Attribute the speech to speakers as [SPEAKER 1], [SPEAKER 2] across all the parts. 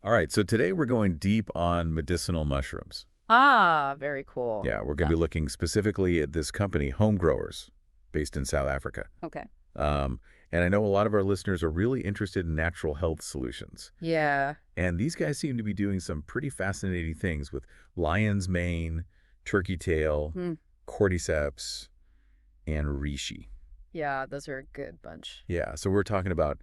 [SPEAKER 1] All right, so today we're going deep on medicinal mushrooms.
[SPEAKER 2] Ah, very cool.
[SPEAKER 1] Yeah, we're going to be looking specifically at this company, HomeGrowers, based in South Africa.
[SPEAKER 2] Okay.
[SPEAKER 1] Um, and I know a lot of our listeners are really interested in natural health solutions.
[SPEAKER 2] Yeah.
[SPEAKER 1] And these guys seem to be doing some pretty fascinating things with lion's mane, turkey tail,
[SPEAKER 2] Hmm.
[SPEAKER 1] cordyceps, and reishi.
[SPEAKER 2] Yeah, those are a good bunch.
[SPEAKER 1] Yeah, so we're talking about,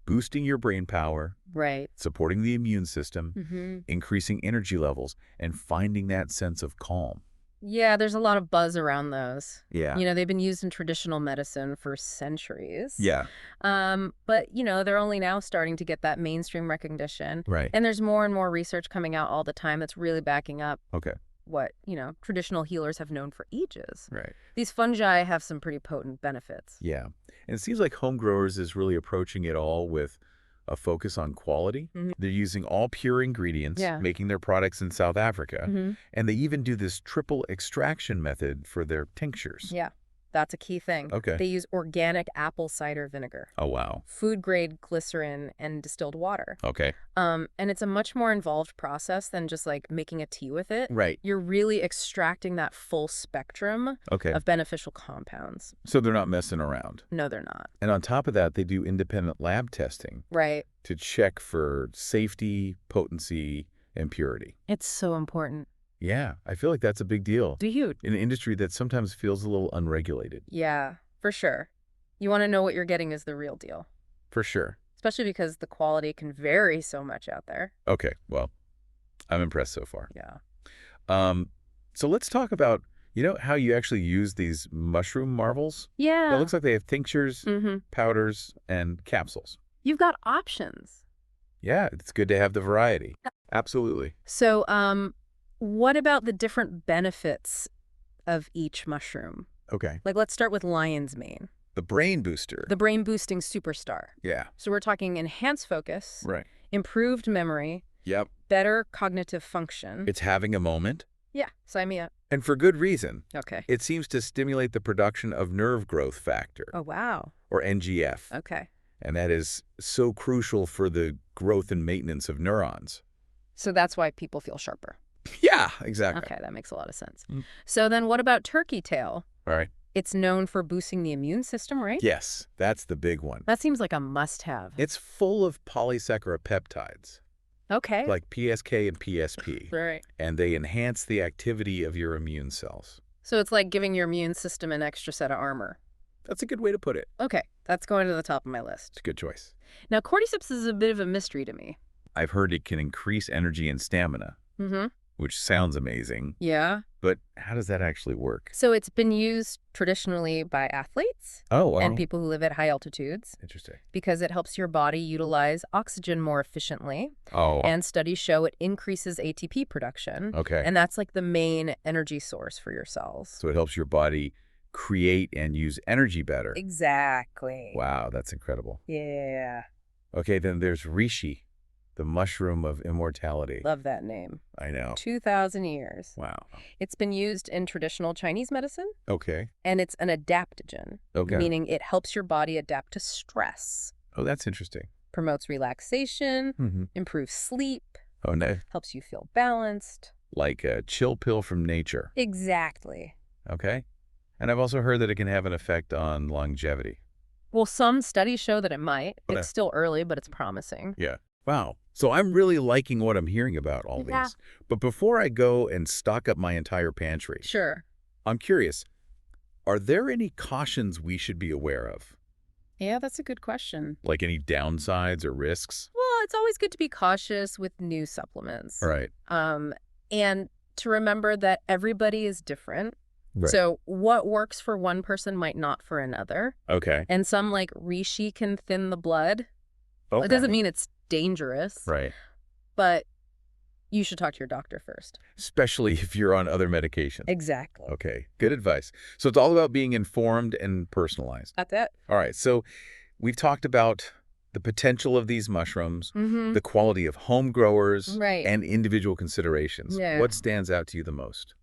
[SPEAKER 1] boosting your brain power,
[SPEAKER 2] Right.
[SPEAKER 1] supporting the immune system,
[SPEAKER 2] Mm-hmm.
[SPEAKER 1] increasing energy levels, and finding that sense of calm.
[SPEAKER 2] Yeah, there's a lot of buzz around those.
[SPEAKER 1] Yeah.
[SPEAKER 2] They've been used in traditional medicine for centuries.
[SPEAKER 1] Yeah.
[SPEAKER 2] But, they're only now starting to get that mainstream recognition.
[SPEAKER 1] Right.
[SPEAKER 2] And there's more and more research coming out all the time that's really backing up
[SPEAKER 1] Okay.
[SPEAKER 2] what, traditional healers have known for ages.
[SPEAKER 1] Right.
[SPEAKER 2] These fungi have some pretty potent benefits.
[SPEAKER 1] Yeah. And it seems like HomeGrowers is really approaching it all with a focus on quality.
[SPEAKER 2] Mhm.
[SPEAKER 1] They're using all pure ingredients,
[SPEAKER 2] Yeah.
[SPEAKER 1] making their products in South Africa.
[SPEAKER 2] Mm-hmm.
[SPEAKER 1] And they even do this triple extraction method for their tinctures.
[SPEAKER 2] Yeah, that's a key thing.
[SPEAKER 1] Okay.
[SPEAKER 2] They use organic apple cider vinegar,
[SPEAKER 1] Oh, wow.
[SPEAKER 2] food-grade glycerin, and distilled water.
[SPEAKER 1] Okay.
[SPEAKER 2] And it's a much more involved process than just like making a tea with it.
[SPEAKER 1] Right.
[SPEAKER 2] You're really extracting that full spectrum
[SPEAKER 1] Okay.
[SPEAKER 2] of beneficial compounds.
[SPEAKER 1] So they're not messing around.
[SPEAKER 2] No, they're not.
[SPEAKER 1] And on top of that, they do independent lab testing
[SPEAKER 2] Right.
[SPEAKER 1] to check for safety, potency, and purity.
[SPEAKER 2] It's so important.
[SPEAKER 1] Yeah, I feel like that's a big deal
[SPEAKER 2] Dude.
[SPEAKER 1] in an industry that sometimes feels a little unregulated.
[SPEAKER 2] Yeah, for sure. You want to know what you're getting is the real deal,
[SPEAKER 1] For sure.
[SPEAKER 2] especially because the quality can vary so much out there.
[SPEAKER 1] Okay, well, I'm impressed so far.
[SPEAKER 2] Yeah.
[SPEAKER 1] So let's talk about, how you actually use these mushroom marvels?
[SPEAKER 2] Yeah.
[SPEAKER 1] It looks like they have tinctures,
[SPEAKER 2] Mm-hmm.
[SPEAKER 1] powders, and capsules.
[SPEAKER 2] You've got options.
[SPEAKER 1] Yeah, it's good to have the variety. Absolutely.
[SPEAKER 2] So, what about the different benefits of each mushroom?
[SPEAKER 1] Okay.
[SPEAKER 2] Like, let's start with lion's mane,
[SPEAKER 1] The brain booster.
[SPEAKER 2] the brain-boosting superstar.
[SPEAKER 1] Yeah.
[SPEAKER 2] So we're talking enhanced focus,
[SPEAKER 1] Right.
[SPEAKER 2] improved memory,
[SPEAKER 1] Yep.
[SPEAKER 2] better cognitive function.
[SPEAKER 1] It's having a moment,
[SPEAKER 2] Yeah, sign me up.
[SPEAKER 1] and for good reason.
[SPEAKER 2] Okay.
[SPEAKER 1] It seems to stimulate the production of nerve growth factor,
[SPEAKER 2] Oh, wow.
[SPEAKER 1] or NGF.
[SPEAKER 2] Okay.
[SPEAKER 1] And that is so crucial for the growth and maintenance of neurons.
[SPEAKER 2] So that's why people feel sharper.
[SPEAKER 1] Yeah, exactly.
[SPEAKER 2] Okay, that makes a lot of sense.
[SPEAKER 1] Mm.
[SPEAKER 2] So then what about turkey tail?
[SPEAKER 1] All right.
[SPEAKER 2] It's known for boosting the immune system, right?
[SPEAKER 1] Yes, that's the big one.
[SPEAKER 2] That seems like a must-have.
[SPEAKER 1] It's full of polysaccharopeptides,
[SPEAKER 2] Okay.
[SPEAKER 1] like PSK and PSP,
[SPEAKER 2] Right.
[SPEAKER 1] and they enhance the activity of your immune cells.
[SPEAKER 2] So it's like giving your immune system an extra set of armor.
[SPEAKER 1] That's a good way to put it.
[SPEAKER 2] Okay, that's going to the top of my list.
[SPEAKER 1] It's a good choice.
[SPEAKER 2] Now, cordyceps is a bit of a mystery to me.
[SPEAKER 1] I've heard it can increase energy and stamina,
[SPEAKER 2] Mm-hmm.
[SPEAKER 1] which sounds amazing,
[SPEAKER 2] Yeah.
[SPEAKER 1] but how does that actually work?
[SPEAKER 2] So it's been used traditionally by athletes
[SPEAKER 1] Oh, wow.
[SPEAKER 2] and people who live at high altitudes
[SPEAKER 1] Interesting.
[SPEAKER 2] because it helps your body utilize oxygen more efficiently.
[SPEAKER 1] Oh,
[SPEAKER 2] And studies show it increases ATP production.
[SPEAKER 1] okay.
[SPEAKER 2] And that's like the main energy source for your cells.
[SPEAKER 1] So it helps your body create and use energy better.
[SPEAKER 2] Exactly.
[SPEAKER 1] Wow, that's incredible.
[SPEAKER 2] Yeah.
[SPEAKER 1] Okay, then there's Reishi, the mushroom of immortality.
[SPEAKER 2] Love that name.
[SPEAKER 1] I know.
[SPEAKER 2] 2,000 years.
[SPEAKER 1] Wow.
[SPEAKER 2] It's been used in traditional Chinese medicine,
[SPEAKER 1] Okay.
[SPEAKER 2] and it's an adaptogen,
[SPEAKER 1] Okay.
[SPEAKER 2] meaning it helps your body adapt to stress,
[SPEAKER 1] Oh, that's interesting.
[SPEAKER 2] promotes relaxation,
[SPEAKER 1] Mm-hmm.
[SPEAKER 2] improves sleep,
[SPEAKER 1] Oh, no.
[SPEAKER 2] helps you feel balanced.
[SPEAKER 1] Like a chill pill from nature.
[SPEAKER 2] Exactly.
[SPEAKER 1] Okay. And I've also heard that it can have an effect on longevity.
[SPEAKER 2] Well, some studies show that it might.
[SPEAKER 1] Okay.
[SPEAKER 2] It's still early, but it's promising.
[SPEAKER 1] Yeah. Wow. So I'm really liking what I'm hearing about all
[SPEAKER 2] Yeah.
[SPEAKER 1] these. But before I go and stock up my entire pantry,
[SPEAKER 2] Sure.
[SPEAKER 1] I'm curious, are there any cautions we should be aware of?
[SPEAKER 2] Yeah, that's a good question.
[SPEAKER 1] Like any downsides or risks?
[SPEAKER 2] Well, it's always good to be cautious with new supplements.
[SPEAKER 1] Right.
[SPEAKER 2] And to remember that everybody is different.
[SPEAKER 1] Right.
[SPEAKER 2] So what works for one person might not for another.
[SPEAKER 1] Okay.
[SPEAKER 2] And some like reishi can thin the blood.
[SPEAKER 1] Okay.
[SPEAKER 2] It doesn't mean it's dangerous,
[SPEAKER 1] Right.
[SPEAKER 2] but you should talk to your doctor first.
[SPEAKER 1] Especially if you're on other medications.
[SPEAKER 2] Exactly.
[SPEAKER 1] Okay. Good advice. So it's all about being informed and personalized.
[SPEAKER 2] That's it.
[SPEAKER 1] All right. So we've talked about the potential of these mushrooms,
[SPEAKER 2] Mm-hmm.
[SPEAKER 1] the quality of home growers,
[SPEAKER 2] Right.
[SPEAKER 1] and individual considerations.
[SPEAKER 2] Yeah.
[SPEAKER 1] What stands out to you the most?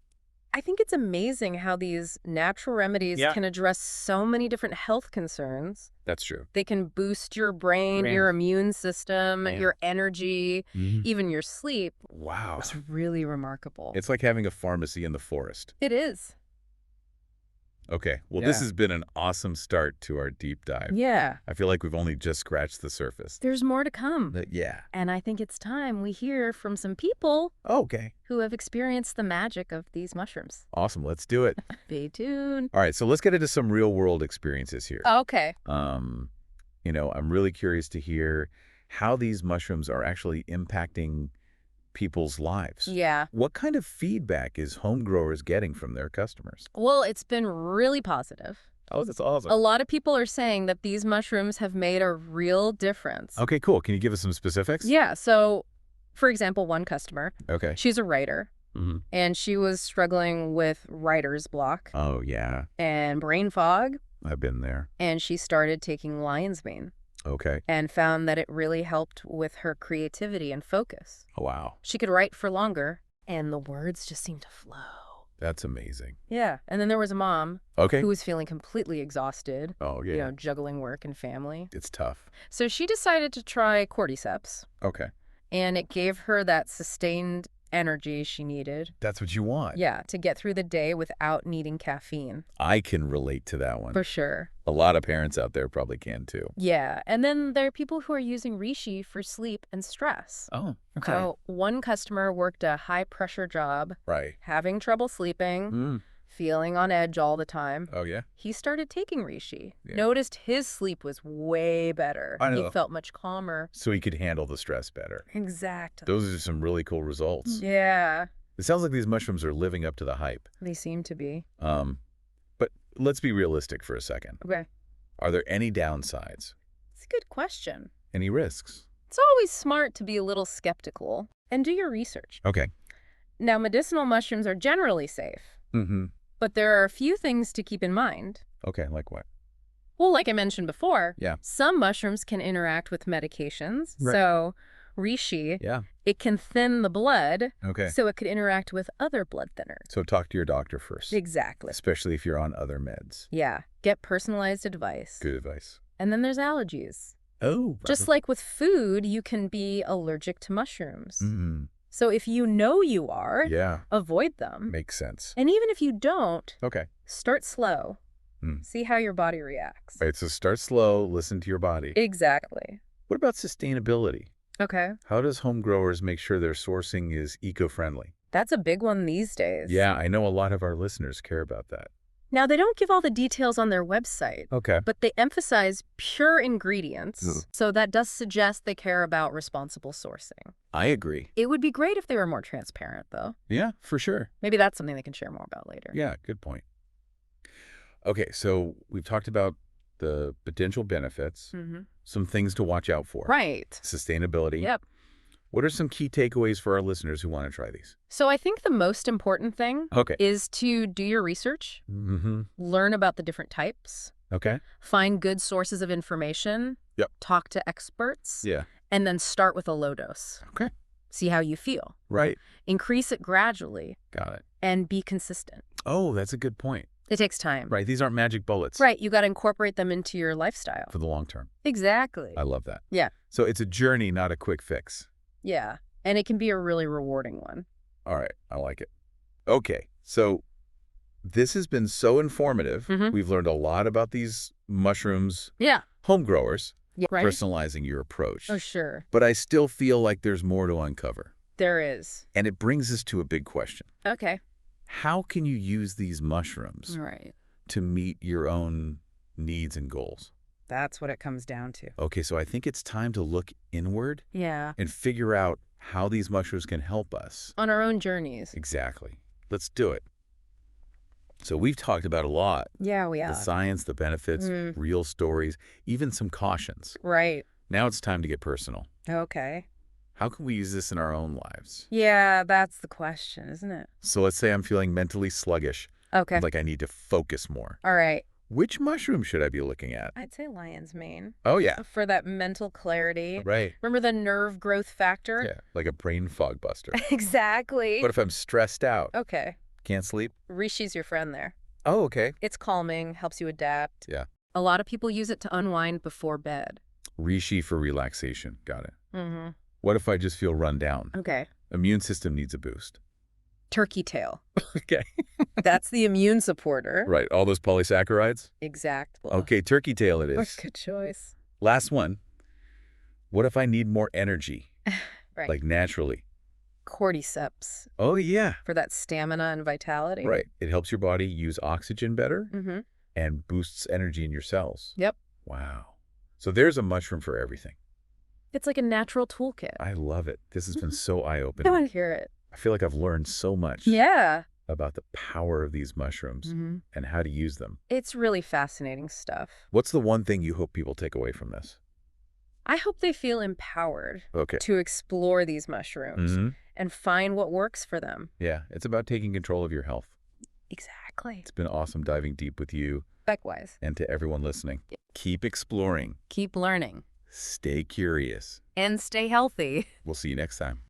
[SPEAKER 2] I think it's amazing how these natural remedies can address so many different health concerns.
[SPEAKER 1] That's true.
[SPEAKER 2] They can boost your brain, your immune system, your energy, even your sleep.
[SPEAKER 1] Wow.
[SPEAKER 2] It's really remarkable.
[SPEAKER 1] It's like having a pharmacy in the forest.
[SPEAKER 2] It is.
[SPEAKER 1] Okay. Well, this has been an awesome start to our deep dive.
[SPEAKER 2] Yeah.
[SPEAKER 1] I feel like we've only just scratched the surface.
[SPEAKER 2] There's more to come.
[SPEAKER 1] Yeah.
[SPEAKER 2] And I think it's time we hear from some people
[SPEAKER 1] Okay.
[SPEAKER 2] who have experienced the magic of these mushrooms.
[SPEAKER 1] Awesome. Let's do it.
[SPEAKER 2] Stay tuned.
[SPEAKER 1] All right. So let's get into some real world experiences here.
[SPEAKER 2] Okay.
[SPEAKER 1] I'm really curious to hear how these mushrooms are actually impacting people's lives.
[SPEAKER 2] Yeah.
[SPEAKER 1] What kind of feedback is HomeGrowers getting from their customers?
[SPEAKER 2] Well, it's been really positive.
[SPEAKER 1] Oh, that's awesome.
[SPEAKER 2] A lot of people are saying that these mushrooms have made a real difference.
[SPEAKER 1] Okay, cool. Can you give us some specifics?
[SPEAKER 2] Yeah. So, for example, one customer,
[SPEAKER 1] Okay.
[SPEAKER 2] she's a writer, and she was struggling with writer's block
[SPEAKER 1] Oh, yeah.
[SPEAKER 2] and brain fog,
[SPEAKER 1] I've been there.
[SPEAKER 2] and she started taking lion's mane
[SPEAKER 1] Okay.
[SPEAKER 2] and found that it really helped with her creativity and focus.
[SPEAKER 1] Oh, wow.
[SPEAKER 2] She could write for longer, and the words just seemed to flow.
[SPEAKER 1] That's amazing.
[SPEAKER 2] Yeah. And then there was a mom
[SPEAKER 1] Okay.
[SPEAKER 2] who was feeling completely exhausted,
[SPEAKER 1] Oh, yeah.
[SPEAKER 2] juggling work and family.
[SPEAKER 1] It's tough.
[SPEAKER 2] So she decided to try Cordyceps,
[SPEAKER 1] Okay.
[SPEAKER 2] and it gave her that sustained energy she needed.
[SPEAKER 1] That's what you want.
[SPEAKER 2] Yeah, to get through the day without needing caffeine.
[SPEAKER 1] I can relate to that one.
[SPEAKER 2] For sure.
[SPEAKER 1] A lot of parents out there probably can too.
[SPEAKER 2] Yeah, and then there are people who are using Reishi for sleep and stress.
[SPEAKER 1] Oh, okay.
[SPEAKER 2] So one customer worked a high-pressure job,
[SPEAKER 1] Right.
[SPEAKER 2] having trouble sleeping, feeling on edge all the time.
[SPEAKER 1] Oh, yeah?
[SPEAKER 2] He started taking Reishi.
[SPEAKER 1] Yeah.
[SPEAKER 2] Noticed his sleep was way better.
[SPEAKER 1] I know.
[SPEAKER 2] He felt much calmer.
[SPEAKER 1] So he could handle the stress better.
[SPEAKER 2] Exactly.
[SPEAKER 1] Those are some really cool results.
[SPEAKER 2] Yeah,
[SPEAKER 1] It sounds like these mushrooms are living up to the hype.
[SPEAKER 2] they seem to be.
[SPEAKER 1] But let's be realistic for a second.
[SPEAKER 2] Okay.
[SPEAKER 1] Are there any downsides?
[SPEAKER 2] It's a good question.
[SPEAKER 1] Any risks?
[SPEAKER 2] It's always smart to be a little skeptical and do your research.
[SPEAKER 1] Okay.
[SPEAKER 2] Now, medicinal mushrooms are generally safe,
[SPEAKER 1] Mm-hmm.
[SPEAKER 2] but there are a few things to keep in mind.
[SPEAKER 1] Okay, like what?
[SPEAKER 2] Well, like I mentioned before,
[SPEAKER 1] Yeah.
[SPEAKER 2] some mushrooms can interact with medications.
[SPEAKER 1] Right.
[SPEAKER 2] So, reishi,
[SPEAKER 1] Yeah.
[SPEAKER 2] it can thin the blood,
[SPEAKER 1] Okay.
[SPEAKER 2] so it could interact with other blood thinners.
[SPEAKER 1] So talk to your doctor first.
[SPEAKER 2] Exactly.
[SPEAKER 1] Especially if you're on other meds.
[SPEAKER 2] Yeah. Get personalized advice.
[SPEAKER 1] Good advice.
[SPEAKER 2] And then there's allergies.
[SPEAKER 1] Oh.
[SPEAKER 2] Just like with food, you can be allergic to mushrooms.
[SPEAKER 1] Mm-hmm.
[SPEAKER 2] So if you know you are,
[SPEAKER 1] Yeah.
[SPEAKER 2] avoid them.
[SPEAKER 1] Makes sense.
[SPEAKER 2] And even if you don't,
[SPEAKER 1] Okay.
[SPEAKER 2] start slow.
[SPEAKER 1] Mm.
[SPEAKER 2] See how your body reacts.
[SPEAKER 1] All right, so start slow, listen to your body.
[SPEAKER 2] Exactly.
[SPEAKER 1] What about sustainability?
[SPEAKER 2] Okay.
[SPEAKER 1] How does HomeGrowers make sure their sourcing is eco-friendly?
[SPEAKER 2] That's a big one these days.
[SPEAKER 1] Yeah, I know a lot of our listeners care about that.
[SPEAKER 2] Now, they don't give all the details on their website,
[SPEAKER 1] Okay.
[SPEAKER 2] but they emphasize pure ingredients.
[SPEAKER 1] Mm.
[SPEAKER 2] So that does suggest they care about responsible sourcing.
[SPEAKER 1] I agree.
[SPEAKER 2] It would be great if they were more transparent, though.
[SPEAKER 1] Yeah, for sure.
[SPEAKER 2] Maybe that's something they can share more about later.
[SPEAKER 1] Yeah, good point. Okay, so we've talked about the potential benefits, some things to watch out for.
[SPEAKER 2] Right.
[SPEAKER 1] Sustainability.
[SPEAKER 2] Yep.
[SPEAKER 1] What are some key takeaways for our listeners who want to try these?
[SPEAKER 2] So I think the most important thing
[SPEAKER 1] Okay.
[SPEAKER 2] is to do your research,
[SPEAKER 1] Mm-hmm.
[SPEAKER 2] learn about the different types,
[SPEAKER 1] Okay.
[SPEAKER 2] find good sources of information,
[SPEAKER 1] Yep.
[SPEAKER 2] talk to experts,
[SPEAKER 1] Yeah.
[SPEAKER 2] and then start with a low dose.
[SPEAKER 1] Okay.
[SPEAKER 2] See how you feel.
[SPEAKER 1] Right.
[SPEAKER 2] Increase it gradually
[SPEAKER 1] Got it.
[SPEAKER 2] and be consistent.
[SPEAKER 1] Oh, that's a good point.
[SPEAKER 2] It takes time.
[SPEAKER 1] Right. These aren't magic bullets.
[SPEAKER 2] Right. You got to incorporate them into your lifestyle.
[SPEAKER 1] For the long term.
[SPEAKER 2] Exactly.
[SPEAKER 1] I love that.
[SPEAKER 2] Yeah.
[SPEAKER 1] So it's a journey, not a quick fix.
[SPEAKER 2] Yeah. And it can be a really rewarding one.
[SPEAKER 1] All right. I like it. Okay. So this has been so informative.
[SPEAKER 2] Mhm.
[SPEAKER 1] We've learned a lot about these mushrooms,
[SPEAKER 2] Yeah.
[SPEAKER 1] home growers,
[SPEAKER 2] Yeah. Right.
[SPEAKER 1] personalizing your approach.
[SPEAKER 2] Oh, sure.
[SPEAKER 1] But I still feel like there's more to uncover.
[SPEAKER 2] There is.
[SPEAKER 1] And it brings us to a big question.
[SPEAKER 2] Okay.
[SPEAKER 1] How can you use these mushrooms
[SPEAKER 2] Right.
[SPEAKER 1] to meet your own needs and goals?
[SPEAKER 2] That's what it comes down to.
[SPEAKER 1] Okay, so I think it's time to look inward
[SPEAKER 2] Yeah.
[SPEAKER 1] and figure out how these mushrooms can help us.
[SPEAKER 2] On our own journeys.
[SPEAKER 1] Exactly. Let's do it. So we've talked about a lot.
[SPEAKER 2] Yeah, we
[SPEAKER 1] The
[SPEAKER 2] are.
[SPEAKER 1] science, the benefits, real stories, even some cautions.
[SPEAKER 2] Right.
[SPEAKER 1] Now it's time to get personal.
[SPEAKER 2] Okay.
[SPEAKER 1] How can we use this in our own lives?
[SPEAKER 2] Yeah, that's the question, isn't it?
[SPEAKER 1] So let's say I'm feeling mentally sluggish,
[SPEAKER 2] Okay.
[SPEAKER 1] like I need to focus more.
[SPEAKER 2] All right.
[SPEAKER 1] Which mushroom should I be looking at?
[SPEAKER 2] I'd say lion's mane.
[SPEAKER 1] Oh, yeah.
[SPEAKER 2] For that mental clarity.
[SPEAKER 1] Right.
[SPEAKER 2] Remember the nerve growth factor?
[SPEAKER 1] Yeah, like a brain fog buster.
[SPEAKER 2] Exactly.
[SPEAKER 1] What if I'm stressed out?
[SPEAKER 2] Okay.
[SPEAKER 1] can't sleep?
[SPEAKER 2] Reishi's your friend there.
[SPEAKER 1] Oh, okay.
[SPEAKER 2] It's calming, helps you adapt.
[SPEAKER 1] Yeah.
[SPEAKER 2] A lot of people use it to unwind before bed.
[SPEAKER 1] Reishi for relaxation. Got it.
[SPEAKER 2] Mm-hmm.
[SPEAKER 1] What if I just feel run down?
[SPEAKER 2] Okay.
[SPEAKER 1] Immune system needs a boost.
[SPEAKER 2] Turkey tail.
[SPEAKER 1] Okay.
[SPEAKER 2] That's the immune supporter.
[SPEAKER 1] Right. All those polysaccharides?
[SPEAKER 2] Exactly.
[SPEAKER 1] Okay, turkey tail it is.
[SPEAKER 2] Good choice.
[SPEAKER 1] Last one. What if I need more energy?
[SPEAKER 2] Right.
[SPEAKER 1] Like naturally?
[SPEAKER 2] Cordyceps
[SPEAKER 1] Oh, yeah.
[SPEAKER 2] for that stamina and vitality.
[SPEAKER 1] Right. It helps your body use oxygen better
[SPEAKER 2] Mm-hmm.
[SPEAKER 1] and boosts energy in your cells.
[SPEAKER 2] Yep.
[SPEAKER 1] Wow. So there's a mushroom for everything.
[SPEAKER 2] It's like a natural toolkit.
[SPEAKER 1] I love it. This has been so
[SPEAKER 2] I
[SPEAKER 1] eye-opening.
[SPEAKER 2] want to hear it.
[SPEAKER 1] I feel like I've learned so much
[SPEAKER 2] Yeah.
[SPEAKER 1] about the power of these mushrooms
[SPEAKER 2] Mm-hmm.
[SPEAKER 1] and how to use them.
[SPEAKER 2] It's really fascinating stuff.
[SPEAKER 1] What's the one thing you hope people take away from this?
[SPEAKER 2] I hope they feel empowered
[SPEAKER 1] Okay.
[SPEAKER 2] to explore these mushrooms
[SPEAKER 1] Mm-hmm.
[SPEAKER 2] and find what works for them.
[SPEAKER 1] Yeah, it's about taking control of your health.
[SPEAKER 2] Exactly.
[SPEAKER 1] It's been awesome diving deep with you
[SPEAKER 2] Likewise.
[SPEAKER 1] and to everyone listening. Keep exploring.
[SPEAKER 2] Keep learning.
[SPEAKER 1] Stay curious.
[SPEAKER 2] And stay healthy.
[SPEAKER 1] We'll see you next time.